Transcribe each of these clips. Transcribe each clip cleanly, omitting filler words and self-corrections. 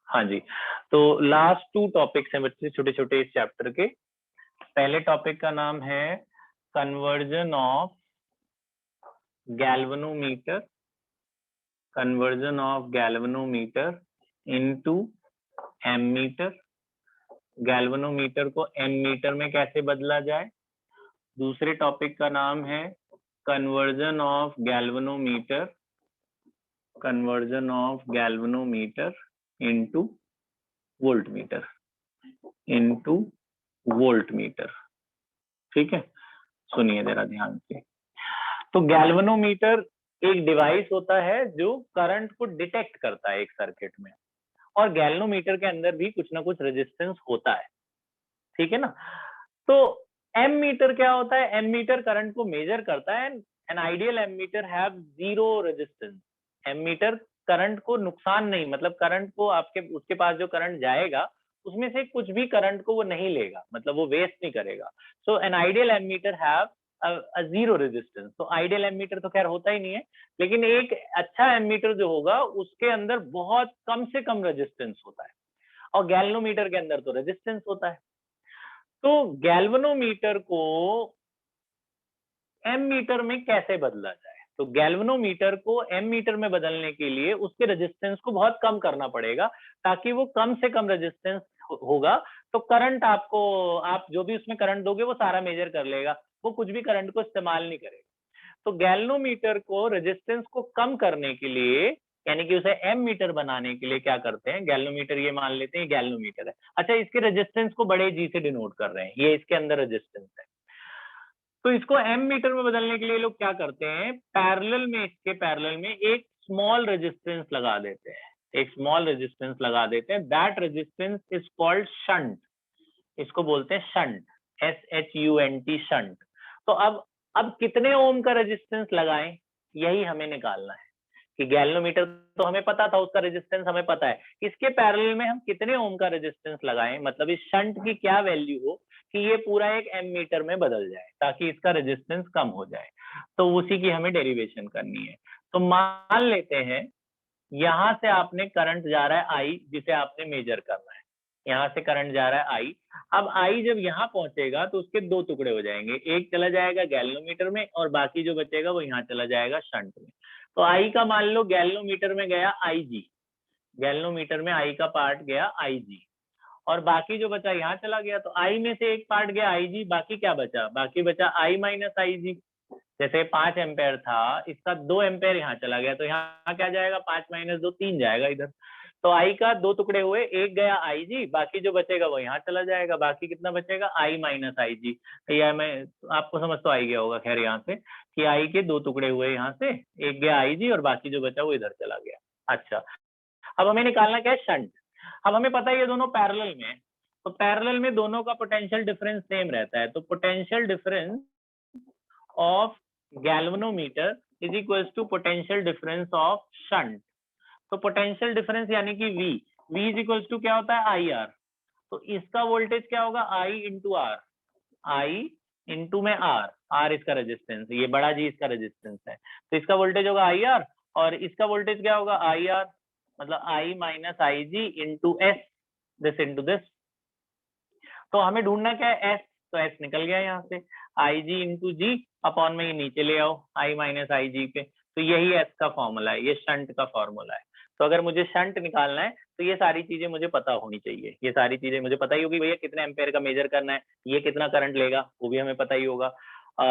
हाँ जी, तो last 2 topics हैं बच्चे छोटे छोटे इस चैप्टर के। पहले टॉपिक का नाम है conversion of galvanometer, conversion of galvanometer into ammeter. Galvanometer को एमीटर में कैसे बदला जाए। दूसरे टॉपिक का नाम है conversion of galvanometer, conversion of galvanometer into voltmeter, into voltmeter. ठीक है, सुनिए जरा ध्यान से। तो गैल्वेनोमीटर एक डिवाइस होता है जो करंट को डिटेक्ट करता है एक सर्किट में, और गैल्वेनोमीटर के अंदर भी कुछ ना कुछ रेजिस्टेंस होता है। ठीक है ना। तो एम मीटर क्या होता है। एम मीटर करंट को मेजर करता है। An ideal ammeter have zero resistance. Ammeter current को नुकसान नहीं, मतलब करंट को आपके उसके पास जो करंट जाएगा उसमें से कुछ भी करंट को वो नहीं लेगा, मतलब वो वेस्ट नहीं करेगा। So an ideal ammeter have zero resistance. तो आइडियल एम मीटर तो खैर होता ही नहीं है, लेकिन एक अच्छा एम मीटर जो होगा उसके अंदर बहुत कम से कम रेजिस्टेंस होता है, और गैल्वेनोमीटर के अंदर तो रेजिस्टेंस होता है। तो गैल्वेनोमीटर को एम मीटर में कैसे बदला जाए। तो गैल्वेनोमीटर को एम मीटर में बदलने के लिए उसके रेजिस्टेंस को बहुत कम करना पड़ेगा, ताकि वो कम से कम रेजिस्टेंस होगा। तो करंट आपको, आप जो भी उसमें करंट दोगे वो सारा मेजर कर लेगा, वो कुछ भी करंट को इस्तेमाल नहीं करेगा। तो गैल्वेनोमीटर को रेजिस्टेंस को कम करने के लिए, यानी कि उसे एम मीटर बनाने के लिए क्या करते हैं, गैल्वेनोमीटर ये मान लेते हैं गैल्वेनोमीटर है। अच्छा, इसके रेजिस्टेंस को बड़े जी से डिनोट कर रहे हैं, ये इसके अंदर रेजिस्टेंस है। तो इसको एम मीटर में बदलने के लिए लोग क्या करते हैं, पैरेलल में, इसके पैरेलल में एक स्मॉल रेजिस्टेंस लगा देते हैं, एक स्मॉल रेजिस्टेंस लगा देते हैं। That resistance is called shunt. इसको बोलते हैं शंट, SHUNT, शंट। तो अब कितने ओम का रेजिस्टेंस लगाएं, यही हमें निकालना है। कि गैल्वेनोमीटर तो हमें पता था, उसका रेजिस्टेंस हमें पता है, इसके पैरेलल में हम कितने ओम का रेजिस्टेंस लगाएं, मतलब इस शंट की क्या वैल्यू हो कि ये पूरा एक एम मीटर में बदल जाए, ताकि इसका रेजिस्टेंस कम हो जाए। तो उसी की हमें डेरिवेशन करनी है। तो मान लेते हैं यहां से आपने करंट जा रहा है आई, जिसे आपने मेजर करना है। यहाँ से करंट जा रहा है आई। अब आई जब यहाँ पहुंचेगा तो उसके दो टुकड़े हो जाएंगे, एक चला जाएगा गैल्वेनोमीटर में और बाकी जो बचेगा वो यहाँ चला जाएगा शंट में। तो आई का मान लो गैल्वेनोमीटर में गया IG, गैल्वेनोमीटर में आई का पार्ट गया IG, और बाकी जो बचा यहाँ चला गया। तो आई में से एक पार्ट गया IG, बाकी क्या बचा, बाकी बचा I माइनस IG। जैसे 5 एम्पेयर था, इसका 2 एम्पेयर यहाँ चला गया, तो यहाँ क्या जाएगा, 5 माइनस 2 3 जाएगा इधर। तो आई का दो टुकड़े हुए, एक गया IG, बाकी जो बचेगा वो यहाँ चला जाएगा, बाकी कितना बचेगा, I माइनस IG। या मैं, आपको समझ तो आ गया होगा खैर यहाँ से, कि आई के दो टुकड़े हुए यहाँ से, एक गया IG और बाकी जो बचा वो इधर चला गया। अच्छा, अब हमें निकालना क्या है, शंट। अब हमें पता है ये दोनों पैरेलल में है, तो पैरेलल में दोनों का पोटेंशियल डिफरेंस सेम रहता है। तो potential difference of galvanometer is equals to potential difference of shunt. तो पोटेंशियल डिफरेंस यानी कि V इज इक्वल्स टू क्या होता है, IR। तो इसका वोल्टेज क्या होगा, I into R, I into में R इसका रेजिस्टेंस, ये बड़ा जी इसका रेजिस्टेंस है। तो इसका वोल्टेज होगा IR, और इसका वोल्टेज क्या होगा, IR, मतलब I minus IG into S, this into this. तो हमें ढूंढना क्या है, S। तो S निकल गया यहाँ से, IG इंटू जी अपॉन में ये नीचे ले आओ I माइनस IG पे। तो यही S का फॉर्मूला है, ये शंट का फॉर्मूला है। तो अगर मुझे शंट निकालना है तो ये सारी चीजें मुझे पता होनी चाहिए, ये सारी चीजें मुझे पता ही होगी। भैया कितने एम्पेयर का मेजर करना है, ये कितना करंट लेगा, वो भी हमें पता ही होगा।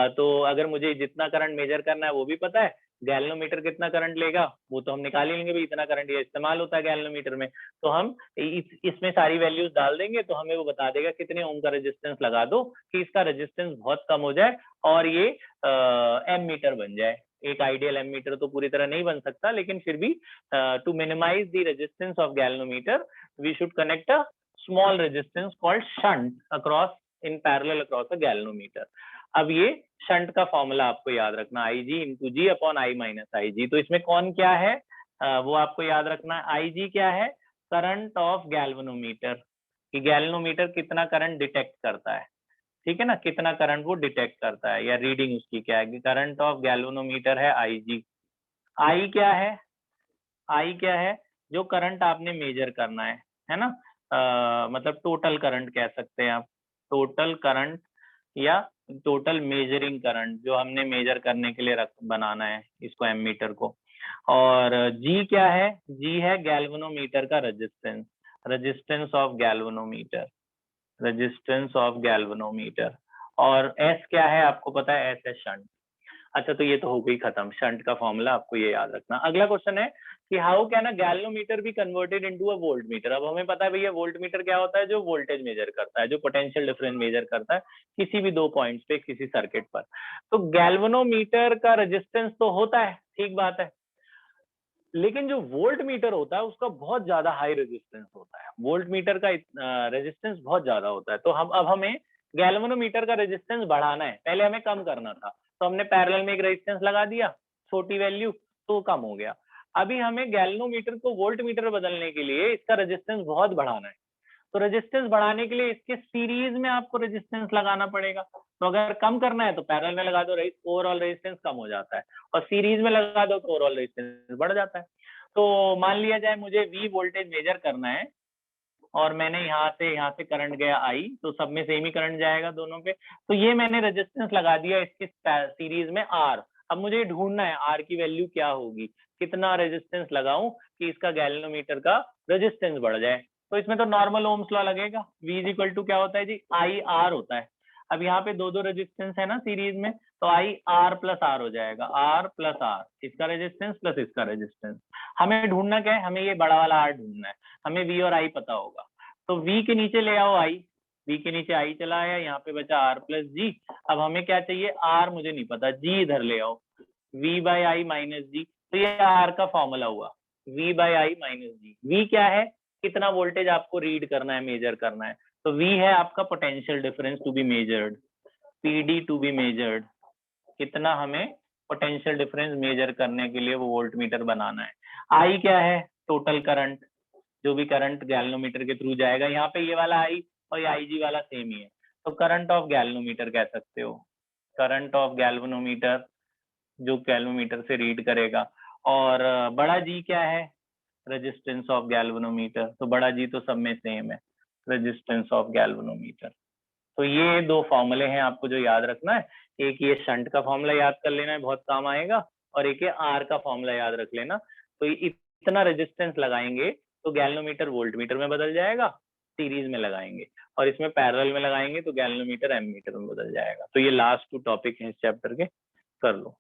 तो अगर मुझे जितना करंट मेजर करना है वो भी पता है, गैल्वेनोमीटर कितना करंट लेगा वो तो हम निकाल ही लेंगे, भाई इतना करंट ये इस्तेमाल होता है गैल्वेनोमीटर में। तो हम इसमें सारी वैल्यूज डाल देंगे, तो हमें वो बता देगा कितने ओम का रेजिस्टेंस लगा दो कि इसका रेजिस्टेंस बहुत कम हो जाए और ये एम मीटर बन जाए। एक आइडियल एम मीटर तो पूरी तरह नहीं बन सकता, लेकिन फिर भी to minimize the resistance of galvanometer we should connect a small resistance called shunt across in parallel across a galvanometer. अब ये शंट का फॉर्मूला आपको याद रखना, IG into G upon I minus IG। तो इसमें कौन क्या है वो आपको याद रखना है। IG क्या है, करंट ऑफ गैल्वेनोमीटर, कि गैल्वेनोमीटर कितना करंट डिटेक्ट करता है, ठीक है ना, कितना करंट वो डिटेक्ट करता है, या रीडिंग उसकी क्या है, कि करंट ऑफ गैल्वेनोमीटर है IG। I क्या है, I क्या है, जो करंट आपने मेजर करना है, है ना, मतलब टोटल करंट कह सकते हैं आप, टोटल करंट या टोटल मेजरिंग करंट जो हमने मेजर करने के लिए बनाना है इसको एमीटर को। और जी क्या है, जी है गैल्वेनोमीटर का resistance, resistance of galvanometer, resistance of galvanometer. और एस क्या है आपको पता है, एस है शंट। अच्छा तो ये तो हो गई खत्म, शंट का फॉर्मूला आपको ये याद रखना। अगला क्वेश्चन है कि how can a galvanometer be converted into a volt meter. अब हमें पता है भैया वोल्ट मीटर क्या होता है, जो वोल्टेज मेजर करता है, जो पोटेंशियल डिफरेंस मेजर करता है किसी भी दो पॉइंट्स पे किसी सर्किट पर। तो गैल्वेनोमीटर का रेजिस्टेंस तो होता है, ठीक बात है, लेकिन जो वोल्ट मीटर होता है उसका बहुत ज्यादा हाई रेजिस्टेंस होता है, वोल्ट मीटर का रेजिस्टेंस बहुत ज्यादा होता है। तो हम अब हमें गैल्वेनोमीटर का रेजिस्टेंस बढ़ाना है, पहले हमें कम करना था, तो हमने पैरेलल में एक रेजिस्टेंस लगा दिया, छोटी वैल्यू, तो कम हो गया। अभी हमें गैल्वेनोमीटर को वोल्ट मीटर बदलने के लिए इसका रेजिस्टेंस बहुत बढ़ाना है। तो रेजिस्टेंस बढ़ाने के लिए इसके सीरीज में आपको रेजिस्टेंस लगाना पड़ेगा। तो अगर कम करना है तो पैरेलल में लगा दो, ओवरऑल रेजिस्टेंस कम हो जाता है, और सीरीज में लगा दो तो ओवरऑल रेजिस्टेंस बढ़ जाता है। तो मान लिया जाए मुझे V वोल्टेज मेजर करना है, और मैंने यहाँ से करंट गया I, तो सब में सेम ही करंट जाएगा दोनों पे। तो ये मैंने रेजिस्टेंस लगा दिया इसके सीरीज में R। अब मुझे ढूंढना है R की वैल्यू क्या होगी, कितना रेजिस्टेंस लगाऊं कि इसका गैल्वेनोमीटर का रेजिस्टेंस बढ़ जाए। तो इसमें तो नॉर्मल ओम्स लॉ लगेगा, V इज इक्वल टू क्या होता है जी, आई आर होता है। अब यहाँ पे दो दो रेजिस्टेंस है ना सीरीज में, तो आई आर प्लस आर हो जाएगा, आर प्लस आर, इसका रेजिस्टेंस प्लस इसका रेजिस्टेंस। हमें ढूंढना क्या है, हमें ये बड़ा वाला आर ढूंढना है, हमें V और I पता होगा। तो V के नीचे ले आओ I, V के नीचे I चला आया, यहाँ पे बचा R प्लस जी। अब हमें क्या चाहिए, R मुझे नहीं पता, G इधर ले आओ, V by I minus G. तो ये R का फॉर्मूला हुआ, V by I minus G. V क्या है, कितना वोल्टेज आपको रीड करना है, मेजर करना है। तो V है आपका potential difference to be measured, PD to be measured, कितना हमें पोटेंशियल डिफरेंस मेजर करने के लिए वो वोल्ट मीटर बनाना है। I क्या है, टोटल करंट, जो भी करंट गैल्वेनोमीटर के थ्रू जाएगा, यहाँ पे ये वाला I और ये IG वाला सेम ही है, तो करंट ऑफ गैल्वेनोमीटर कह सकते हो, करंट ऑफ गैल्वेनोमीटर जो गैल्वेनोमीटर से रीड करेगा। और बड़ा G क्या है, रेजिस्टेंस ऑफ गैल्वेनोमीटर, तो बड़ा G तो सब में सेम है, रेजिस्टेंस ऑफ गैल्वेनोमीटर। तो ये दो फॉर्मूले हैं आपको जो याद रखना है, एक ये शंट का फॉर्मूला याद कर लेना है, बहुत काम आएगा, और एक ये आर का फॉर्मूला याद रख लेना। तो इतना रेजिस्टेंस लगाएंगे तो गैल्वेनोमीटर वोल्ट मीटर में बदल जाएगा, सीरीज में लगाएंगे, और इसमें पैरेलल में लगाएंगे तो गैल्वेनोमीटर एमीटर में बदल जाएगा। तो ये लास्ट 2 टॉपिक हैं इस चैप्टर के, कर लो।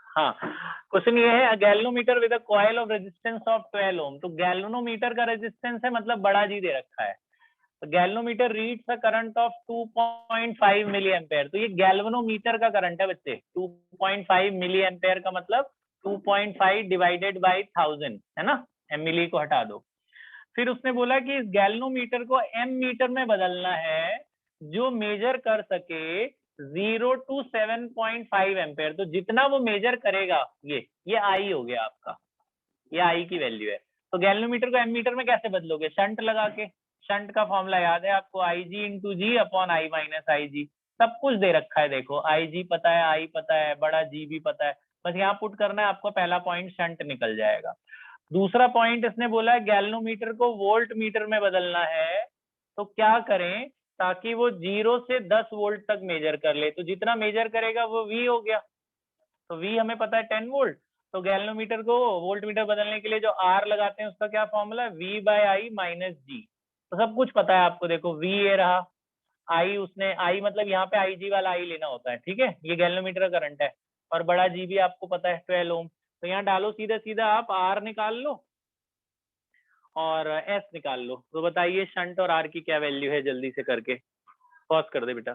हाँ, क्वेश्चन ये है, galvanometer with a coil of resistance of 12 ओम। तो गैल्वेनोमीटर का रेजिस्टेंस है, मतलब बड़ा जी दे रखा है, galvanometer reads a current of 2.5 milli ampere. तो ये गैल्वेनोमीटर का करंट है बच्चे, 2.5 मिली एम्पेयर का मतलब 2.5 डिवाइडेड बाई 1000 है ना, मिली को हटा दो। फिर उसने बोला कि इस गैल्वेनोमीटर को एम मीटर में बदलना है जो मेजर कर सके 0 to 7.5 एम्पेयर। तो जितना वो मेजर करेगा, ये आई हो गया आपका, ये आई की वैल्यू है। तो गैल्वेनोमीटर को एम मीटर में कैसे बदलोगे, शंट लगा के। शंट का फॉर्मूला याद है आपको, I G into G upon I minus I G. सब कुछ दे रखा है, देखो आई जी पता है, आई पता है, बड़ा जी भी पता है, बस यहाँ पुट करना है आपको, पहला पॉइंट शंट निकल जाएगा। दूसरा पॉइंट इसने बोला है गैल्वेनोमीटर को वोल्ट मीटर में बदलना है, तो क्या करें ताकि वो 0 से 10 वोल्ट तक मेजर कर ले। तो जितना मेजर करेगा वो V हो गया, तो V हमें पता है 10 वोल्ट। तो गैल्वेनोमीटर को वोल्ट मीटर बदलने के लिए जो R लगाते हैं उसका क्या फॉर्मूला है, V by I minus G. तो सब कुछ पता है आपको, देखो V ये रहा, I उसने I मतलब यहाँ पे IG वाला I लेना होता है, ठीक है, ये गैल्वेनोमीटर का करंट है, और बड़ा G भी आपको पता है 12 ओम। तो यहाँ डालो सीधा सीधा आप R निकाल लो और S निकाल लो। तो बताइए शंट और R की क्या वैल्यू है, जल्दी से करके, पॉज कर दे बेटा।